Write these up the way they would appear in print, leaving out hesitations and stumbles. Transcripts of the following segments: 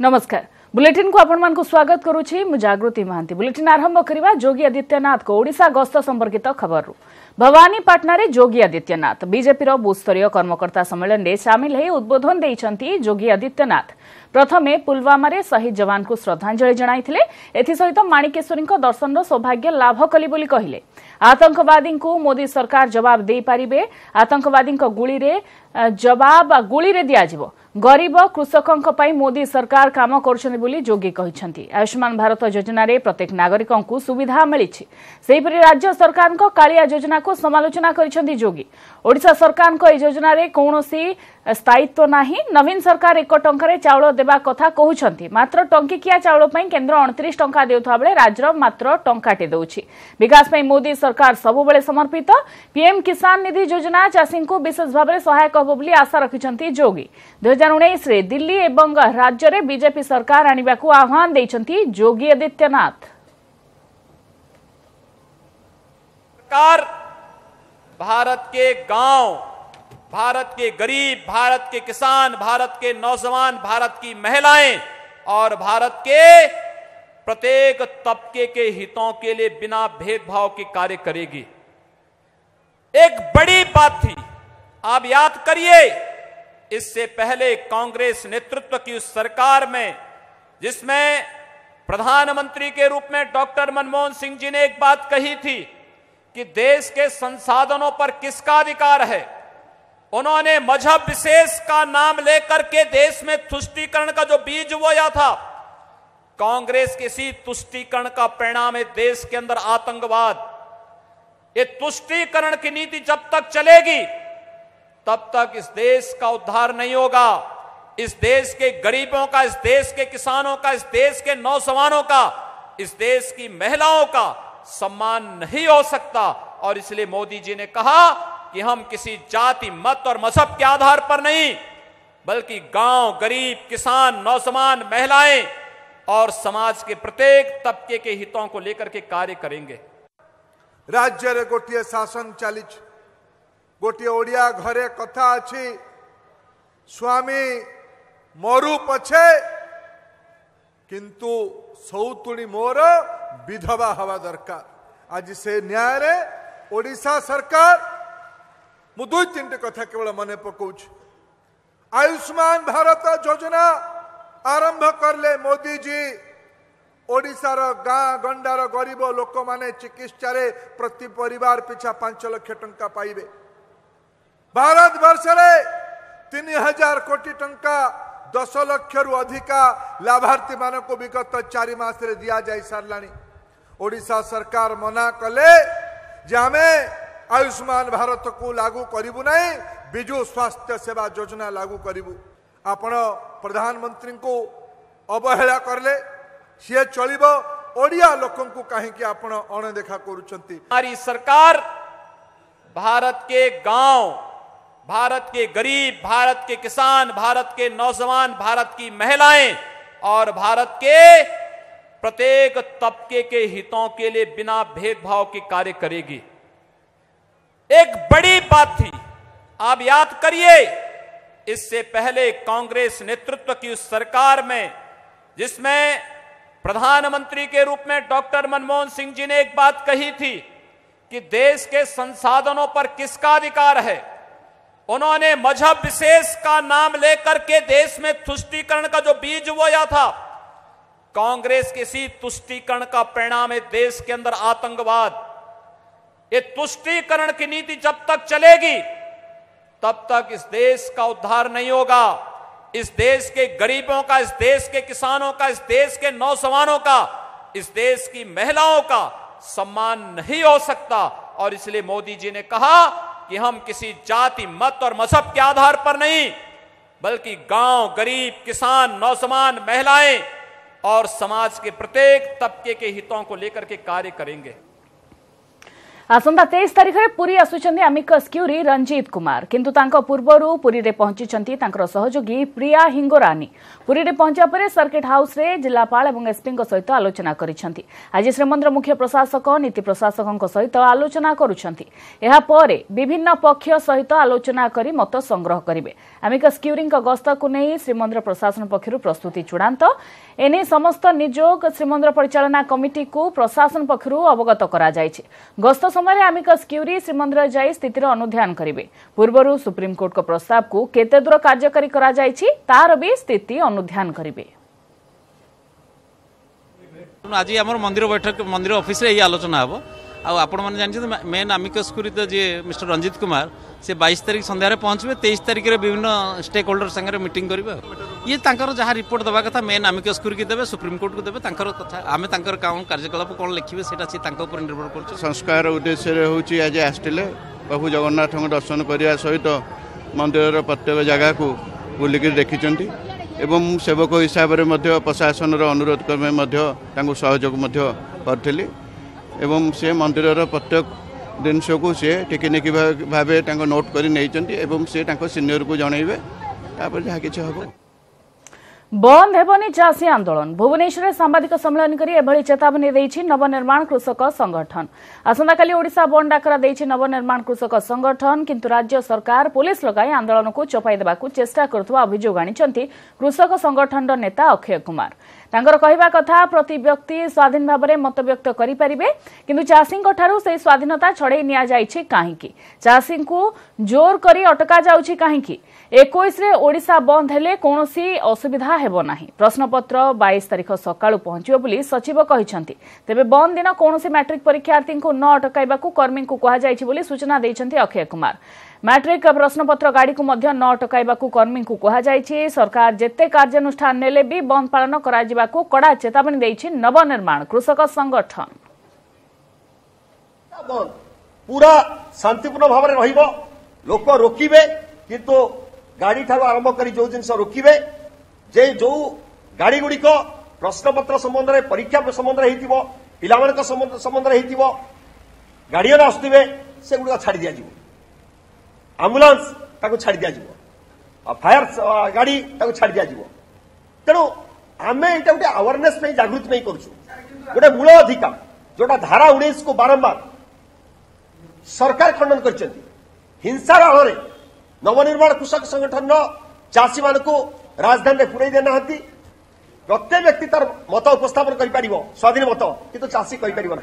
नमस्कार बुलेटिन को आपण मान को स्वागत करुछि मु जागृति महांती। बुलेटिन आरंभ करिबा योगी आदित्यनाथ को ओडिशा गस्त संपर्कित खबर भवानीपाटना रे योगी आदित्यनाथ बीजेपी रो बूथ स्तरीय कर्मकर्ता सम्मेलन में सामिल है उद्बोधन देइछंती योगी आदित्यनाथ। प्रथमे पुलवामा रे शहीद जवान को श्रद्धांजलि जणाइथिले। एथि सहित माणिकेश्वरी को दर्शन रो सौभाग्य लाभ कली बोली कहिले। आतंकवादी को मोदी सरकार जवाब दे पारिबे। आतंकवादी को गुली रे जवाब गुली रे दिया जिवो। गरीब कृषकों पर मोदी सरकार काम करछन्ती बोली जोगी कहिसंती। आयुष्मान भारत योजना रे प्रत्येक नागरिकों को सुविधा मिलिछि। सेहिपरि राज्य सरकार को कालिया योजना को समालोचना करिसंती जोगी। ओडिशा सरकार को योजना रे कौनसी स्थायित्व नाही। नवीन सरकार 1 टंका चाउल देवा कथा कहउछंती। मात्र टंकिकिया चाउल पई केंद्र 29 टंका देउथबा बेले राज्य मात्र टंकाटे देउछि। विकास पई मोदी सरकार सबु बेले समर्पित। पीएम किसान निधि योजना चाषी को विशेष भाव में सहायक होबो बोली आशा रखिसंती जोगी। 2019 रे दिल्ली एवं राज्य रे बीजेपी सरकार आनिबा को आह्वान दैछंती योगी आदित्यनाथ। सरकार भारत के गांव, भारत के गरीब, भारत के किसान, भारत के नौजवान, भारत की महिलाएं और भारत के प्रत्येक तबके के हितों के लिए बिना भेदभाव के कार्य करेगी। एक बड़ी बात थी, आप याद करिए, इससे पहले कांग्रेस नेतृत्व की उस सरकार में जिसमें प्रधानमंत्री के रूप में डॉक्टर मनमोहन सिंह जी ने एक बात कही थी कि देश के संसाधनों पर किसका अधिकार है। उन्होंने मजहब विशेष का नाम लेकर के देश में तुष्टीकरण का जो बीज बोया था, कांग्रेस के इसी तुष्टीकरण का परिणाम है देश के अंदर आतंकवाद। ये तुष्टीकरण की नीति जब तक चलेगी तब तक इस देश का उद्धार नहीं होगा। इस देश के गरीबों का, इस देश के किसानों का, इस देश के नौजवानों का, इस देश की महिलाओं का सम्मान नहीं हो सकता। और इसलिए मोदी जी ने कहा कि हम किसी जाति, मत और मजहब के आधार पर नहीं, बल्कि गांव, गरीब, किसान, नौजवान, महिलाएं और समाज के प्रत्येक तबके के हितों को लेकर के कार्य करेंगे। राज्य रे गोटिए शासन चली, गोटिए ओडिया घरे कथा अच्छी, स्वामी मरु पछे किंतु सौतुणी मोर विधवा हवा दरकार। आज से न्याय रे ओडिशा सरकार मु 2-3 कथा केवल मने पकाउछ। आयुष्मान भारत योजना आरंभ करले मोदी जी। ओडिशार गाँ गंडार गरीब लोक माने चिकित्सा रे प्रति परिवार पिछा 5 लाख टंका पाइबे। भारत वर्ष रे 3000 कोटी टंका 10 लाख रु अधिका लाभार्थी मान को विगत 4 मास रे दिया जाय सारलानी। ओडिशा सरकार मना कले जे आमे आयुष्मान भारत को लागू करिबु नहीं, विजु स्वास्थ्य सेवा योजना लागू करिबु। आपण प्रधानमंत्री को अवहेला करले, सी चलिबो, ओडिया लोकन को कहीं कि आपण अणदेखा करूछंती। हमारी सरकार भारत के गांव, भारत के गरीब, भारत के किसान, भारत के नौजवान, भारत की महिलाएं और भारत के प्रत्येक तबके के हितों के लिए बिना भेदभाव के कार्य करेगी। एक बड़ी बात थी, आप याद करिए, इससे पहले कांग्रेस नेतृत्व की उस सरकार में जिसमें प्रधानमंत्री के रूप में डॉक्टर मनमोहन सिंह जी ने एक बात कही थी कि देश के संसाधनों पर किसका अधिकार है। उन्होंने मजहब विशेष का नाम लेकर के देश में तुष्टीकरण का जो बीज बोया था, कांग्रेस के इसी तुष्टीकरण का परिणाम है देश के अंदर आतंकवाद। ये तुष्टीकरण की नीति जब तक चलेगी तब तक इस देश का उद्धार नहीं होगा। इस देश के गरीबों का, इस देश के किसानों का, इस देश के नौजवानों का, इस देश की महिलाओं का सम्मान नहीं हो सकता। और इसलिए मोदी जी ने कहा कि हम किसी जाति, मत और मजहब के आधार पर नहीं, बल्कि गांव, गरीब, किसान, नौजवान, महिलाएं और समाज के प्रत्येक तबके के हितों को लेकर के कार्य करेंगे। आसंता 23 तारिख में पुरी आसुचंदी अमिकस क्यूरी रंजीत कुमार किंतु तांको पूर्वरु पुरी रे पहुंचीचंती तांकर सहयोगी प्रिया हिंगोरानी। पुरी रे पहुंचा परे सर्किट हाउस रे जिलापाल एवं एसपी सहित आलोचना करिसंती। आज श्रीमंदिर मुख्य प्रशासक नीति प्रशासक सहित आलोचना करुछंती। एहा परे विभिन्न पक्ष सहित आलोचना करी मत संग्रह करिवे। अमिकस क्यूरी गस्त को नहीं श्रीमंदिर प्रशासन पक्षरु प्रस्तुति चूड़ांत एने समस्त निजोग श्रीमंदिर परिचालना कमिटी को प्रशासन पक्षरु अवगत करा जायछि। गस्त समय अमिकस क्यूरी श्रीमंदिर जाई स्थितिर अनुध्यान करिवे। पूर्वरु सुप्रीम कोर्ट को प्रस्ताव को केते दूर कार्यकारी करा जायछि तार भी स्थिति अनुध्यान करिवे। आज आम मंदिर बैठक मंदिर ऑफिस रे आलोचना हबो। आपण मैंने जानते मेन अमिकस क्यूरी तो जी मिस्टर रंजीत कुमार से 22 तारिख संध्यारे पहुंचे 23 तारिख रे विभिन्न स्टेक होल्डर संगे मीटिंग करिवे। ये तांकर जहाँ रिपोर्ट दबा कथा मेन अमिकस क्यूरी की देबे सुप्रीम कोर्ट को देबे। तांकर कथा आमे तांकर काम कार्यकलाप कोन लिखिबे सेटा छि तांको ऊपर निर्भर करछ। संस्कार उद्देश्य रे होची आज आस्टिले प्रभु जगन्नाथ दर्शन करिया सहित मंदिर प्रत्येक जगह को बुलिक देखिचंती एवं सेवक हिसाब रे मध्य प्रशासन रो अनुरोध क्रमे मध्य तांको सहयोग मध्य करथिली एवं से मंदिर प्रत्येक जिनस को सी टेक्निक भाव नोट कर सीनियर को जनइबे जहाँ कि हम बंद हेबनी चाषी आंदोलन। भुवनेश्वर में सांबादिक सम्मेलन करी एभली चेतावनी देइछि नवनिर्माण कृषक संगठन। आसंता काली ओडिशा बंद डाकरा देइछि नवनिर्माण कृषक संगठन किंतु राज्य सरकार पुलिस लगाई आंदोलन को चपाई देबाकू चेष्टा करथुवा अभियोग आनिचंती कृषक संगठन नेता अक्षय कुमार। तांकर कहिबा कथा प्रति व्यक्ति स्वाधीन भाव में मत व्यक्त करि परिबे किंतु चाषी ठारू से स्वाधीनता छड़े निया जाइछि काहेकि चाषी को जोर करी अटका जाउछि काहेकि 21 रे ओडिशा बंद हेले कोनोसी असुविधा हेबो नाही। प्रश्नपत्र 22 तारिख सकाळु पहुंचिबो बोली सचिव कहिसंती। तेबे बंद दिन कोनोसी मैट्रिक परीक्षार्थी को न अटकाइबाकू कर्मी को कहा जाइछि बोली सूचना दैछंती अक्षय कुमार। मैट्रिक प्रश्नपत्र गाड़ी को मध्य न अटकाइबाकू कर्मी को कहा जाइछि। सरकार जेते कार्यानुष्ठान नेले भी बंद पालन करा जिबाकू कड़ा चेतावनी दैछि नवनिर्माण कृषक संगठन। पूरा शांतिपूर्ण भाव में रहिबो लोक रोकिबे किंतु गाड़ी ठारू आरंभ करी जो जिनस रोकिबे जे जो गाड़ी गुड़िक प्रश्नपत्र संबंध में परीक्षा संबंध में हेतिबो पिलामानक संबंध में हेतिबो गाड़ियन आसुथिबे से गुड़िक छाड़ी दिया जिवो। एम्बुलेंस ताको छाड़ी दिया जिवो। फायर गाड़ी ताको छाड़ी दिया जिवो। तेणु आमे एटा गोटे अवेयरनेस में जागृत नहीं करूछु। गोटे मूल अधिकार जोटा धारा 19 को बारंबार सरकार खंडन करछंती। हिंसार आड़े नवनिर्माण कृषक संगठन चाषी मान को राजधानी में पुरई देना प्रत्येक व्यक्ति तार मत उपस्थापन कर स्वाधीन मत किंतु चाषी कह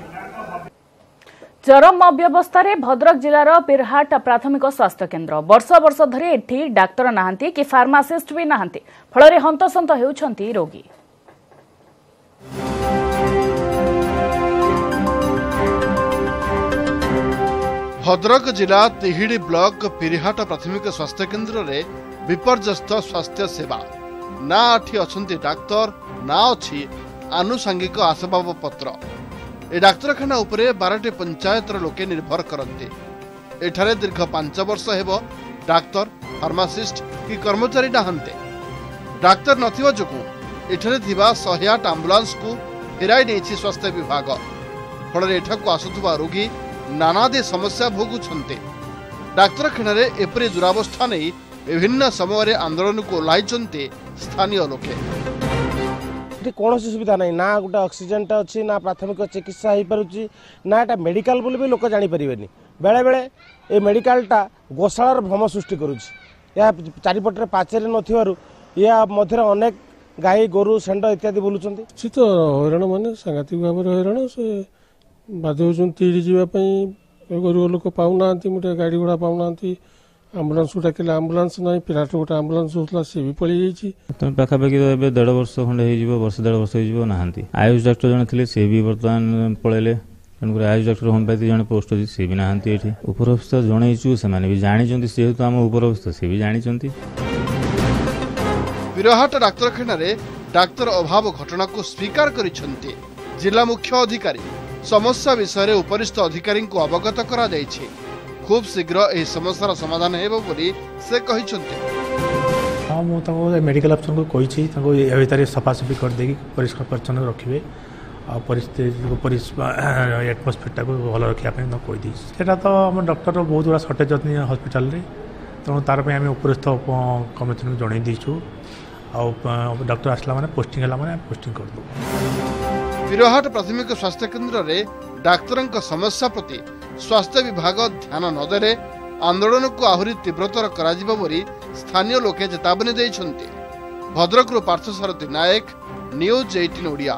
चरम अव्यवस्था भद्रक जिलार पिरहाट प्राथमिक स्वास्थ्य केन्द्र वर्ष वर्ष धरी एठी डाक्तर नाहांती कि फार्मासिस्ट भी नाहांती फल हंतसंत हेउछंती रोगी। भद्रक जिला तिहिड़ी ब्लॉक पिरिहाट प्राथमिक स्वास्थ्य केन्द्र रे विपर्यस्त स्वास्थ्य सेवा ना आठी अछंती डाक्तर ना अछि आनुषंगिक आसबाब पत्र। ए डाक्तरखाना उपरे 12टी पंचायतर लोके निर्भर करते। एठारे दीर्घ 5 वर्ष हेबो डाक्तर फार्मासिस्ट कि कर्मचारी नाहंते। डाक्तर नथिबा जोगु एठारे थिबा 108 एम्बुलेंस को फेराई नेछि स्वास्थ्य विभाग। फल एठाकू आसुथुबा रोगी नानादी समस्या भोगुछन्ते। डाक्तरखाना रे एपरि दुरावस्था नहीं विभिन्न समय आंदोलन को ओह्लाइछन्ते स्थानीय लोके। कौन सुविधा नहीं ना गोटे ऑक्सीजन अच्छी ना प्राथमिक चिकित्सा हो पारुची ना एटा मेडिकल बोली भी लोक जानी परिबेनी। बेले बेले ए मेडिकलटा गोशालार भ्रम सृष्टि करुची। या चारिपटे पाचेरी नथिबारु या मध्य अनेक गाई गोरु षेंड इत्यादि बुलुचंती। सी तो हैरान माने सांघातिक भाव हैरान से बाध्य होती जावाई गरीब लोक पाऊना गोटे गाड़ी घोड़ा पाऊना आम्बुलांस डाकिले आम्बुलांस ना पिराट गोटे आम्बुलांस होता सी भी पड़ी जाइए। पाखापाखि तो 1.5 वर्ष खंडे वर्ष 1.5 वर्ष नहांती। आयुष डाक्टर जन थे सी भी बर्तमान पलैले तेणुक आयुष डाक्टर होमिओपैथी जन पोस्ट अच्छी सी भी नहांती। ये उपर अवस्था जनईचु से भी जानी जेहेतु आम उपर अवस्था सी भी जानी। पिरहाट डाक्तरखाना रे डाक्तर अभाव घटना को स्वीकार करिसेंते जिला मुख्य अधिकारी। समस्या विषय उपरिस्थ अधिकारी को अवगत करा जायछि। खूब शीघ्र यह समस्यार समाधान हेबो बोली से कहिसेंते। हाँ मुझे मेडिकल अफसर को कही सफासफी कर देगी परिष्कार परिच्छन्न रखिए परिस्थिति एटमोस्फियर को भल रखापी कहीदी सेटा तो आम डॉक्टर बहुत गुड़ा सर्टेज अच्छी हस्पिटाल तेणु तार आम उपरस्थ कमिशन जन देचु डॉक्टर आसला माने पोस्टिंग है माने पोस्टिंग कर दो। पिरहाट प्राथमिक स्वास्थ्य केन्द्र में डाक्तरों समस्या प्रति स्वास्थ्य विभाग ध्यान नदेले आंदोलन को आहरी तीव्रतर करा बोली स्थानीय लोके चेतावनी देइछन्ति। भद्रकरू पार्थसारथी नायक, न्यूज 18 ओडिया।